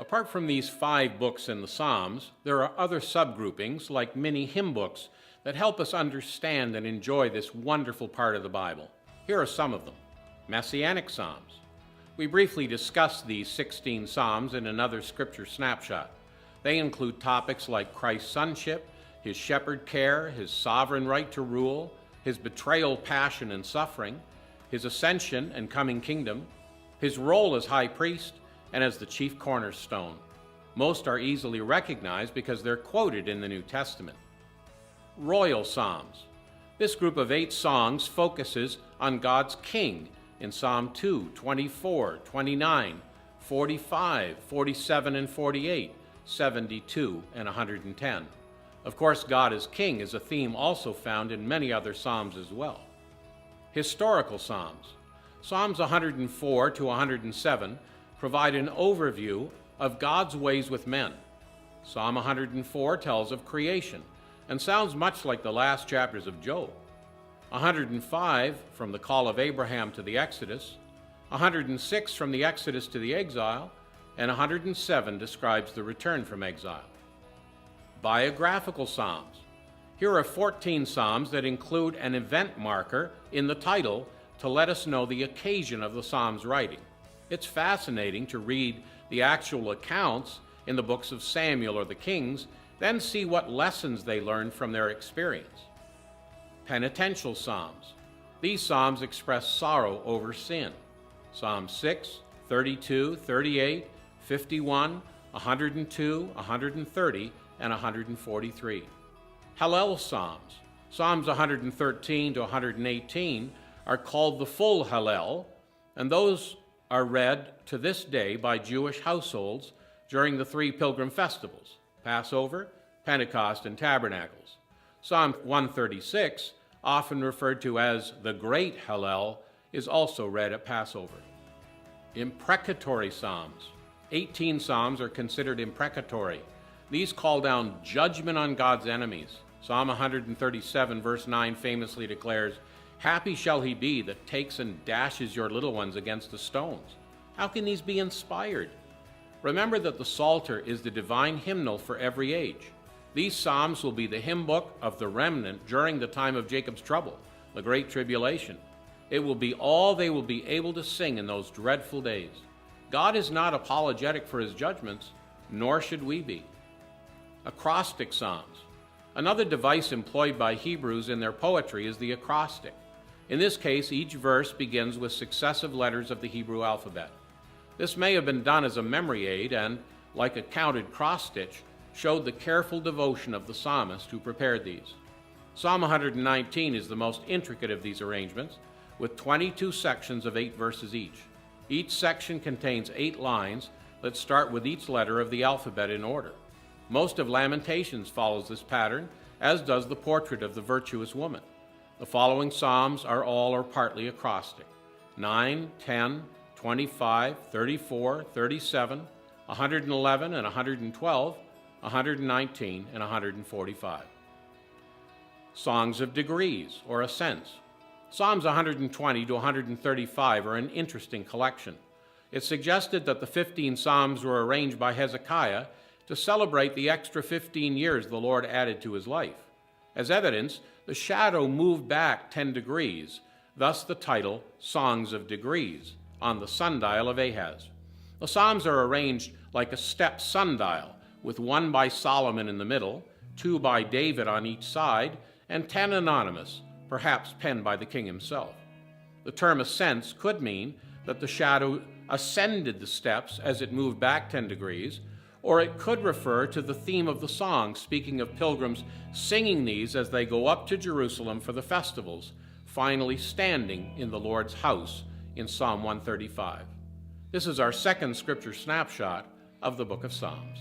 Apart from these 5 books in the Psalms, there are other subgroupings like mini hymn books that help us understand and enjoy this wonderful part of the Bible. Here are some of them. Messianic Psalms. We briefly discussed these 16 Psalms in another scripture snapshot. They include topics like Christ's sonship, his shepherd care, his sovereign right to rule, his betrayal, passion, and suffering, his ascension and coming kingdom, his role as high priest, and as the chief cornerstone. Most are easily recognized because they're quoted in the New Testament. Royal Psalms. This group of 8 songs focuses on God's King in Psalm 2, 24, 29, 45, 47, and 48, 72, and 110. Of course, God as King is a theme also found in many other Psalms as well. Historical Psalms. Psalms 104 to 107 provide an overview of God's ways with men. Psalm 104 tells of creation and sounds much like the last chapters of Job. 105 from the call of Abraham to the Exodus, 106 from the Exodus to the exile, and 107 describes the return from exile. Biographical Psalms. Here are 14 Psalms that include an event marker in the title to let us know the occasion of the Psalm's writing. It's fascinating to read the actual accounts in the books of Samuel or the Kings, then see what lessons they learned from their experience. Penitential Psalms. These Psalms express sorrow over sin. Psalm 6, 32, 38, 51, 102, 130, and 143. Hallel Psalms. Psalms 113 to 118 are called the full Hallel, and those are read to this day by Jewish households during the 3 pilgrim festivals, Passover, Pentecost, and Tabernacles. Psalm 136, often referred to as the Great Hallel, is also read at Passover. Imprecatory Psalms. 18 Psalms are considered imprecatory. These call down judgment on God's enemies. Psalm 137, verse 9 famously declares, "Happy shall he be that takes and dashes your little ones against the stones." How can these be inspired? Remember that the Psalter is the divine hymnal for every age. These Psalms will be the hymn book of the remnant during the time of Jacob's trouble, the Great Tribulation. It will be all they will be able to sing in those dreadful days. God is not apologetic for his judgments, nor should we be. Acrostic Psalms. Another device employed by Hebrews in their poetry is the acrostic. In this case, each verse begins with successive letters of the Hebrew alphabet. This may have been done as a memory aid and, like a counted cross-stitch, showed the careful devotion of the psalmist who prepared these. Psalm 119 is the most intricate of these arrangements, with 22 sections of 8 verses each. Each section contains 8 lines that start with each letter of the alphabet in order. Most of Lamentations follows this pattern, as does the portrait of the virtuous woman. The following psalms are all or partly acrostic: 9, 10, 25, 34, 37, 111 and 112, 119 and 145. Songs of degrees or ascents. Psalms 120 to 135 are an interesting collection. It's suggested that the 15 Psalms were arranged by Hezekiah to celebrate the extra 15 years the Lord added to his life. As evidence, the shadow moved back 10 degrees, thus the title Songs of Degrees, on the sundial of Ahaz. The Psalms are arranged like a step sundial, with 1 by Solomon in the middle, 2 by David on each side, and 10 anonymous, perhaps penned by the king himself. The term ascents could mean that the shadow ascended the steps as it moved back 10 degrees, or it could refer to the theme of the song, speaking of pilgrims singing these as they go up to Jerusalem for the festivals, finally standing in the Lord's house in Psalm 135. This is our second scripture snapshot of the book of Psalms.